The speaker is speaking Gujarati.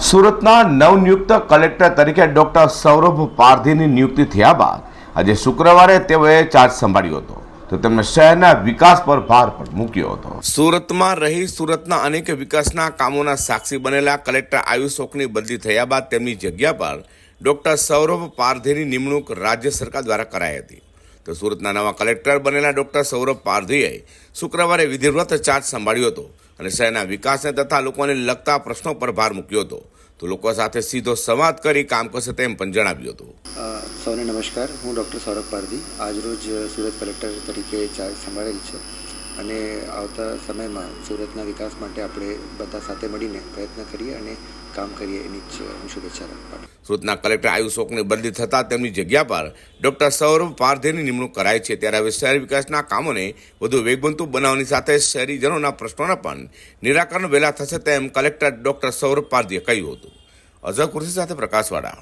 સુરતના નવનિયુક્ત કલેક્ટર તરીકે ડોક્ટર સૌરભ પારધીની નિયુક્તિ થયા બાદ આજે શુક્રવારે તેઓએ ચાર્જ સંભાળ્યો હતો, તો તેમણે શહેરના વિકાસ પર ભાર પણ મૂક્યો હતો. સુરતમાં રહી સુરતના અનેક વિકાસના કામોના સાક્ષી બનેલા કલેક્ટર આયુષ ઓકની બદલી થયા બાદ તેમની જગ્યા પર ડોક્ટર સૌરભ પારધીની નિમણૂક રાજ્ય સરકાર દ્વારા કરાઈ હતી. તો સુરતના નવા કલેક્ટર બનેલા ડોક્ટર સૌરભ પારધીએ શુક્રવારે વિધિવત ચાર્જ સંભાળ્યો હતો અને શહેરના વિકાસને તથા લોકોને લગતા પ્રશ્નો પર ભાર મૂક્યો હતો. તો લોકો સાથે સીધો સંવાદ કરી કામ કરશે તેમ પણ જણાવ્યું હતું. સૌને નમસ્કાર, હું ડૉક્ટર સૌરભ પારધી આજરોજ સુરત કલેક્ટર તરીકે ચાર્જ સંભાળેલ છે અને આવતા સમયમાં સુરતના વિકાસ માટે આપણે બધા સાથે મળીને પ્રયત્ન કરીએ અને કામ કરીએ એની જ હું શુભેચ્છા રાખું. સુરતના કલેક્ટર આયુષ ઓકની બદલી થતાં તેમની જગ્યા પર ડોક્ટર સૌરભ પારધીની નિમણૂક કરાઈ છે. ત્યારે હવે શહેર વિકાસના કામોને વધુ વેગવંતુ બનાવવાની સાથે શહેરીજનોના પ્રશ્નોના પણ નિરાકરણ વહેલા થશે તેમ કલેક્ટર ડોક્ટર સૌરભ પારધીએ કહ્યું હતું. અઝર કુર્સી સાથે પ્રકાશવાળા.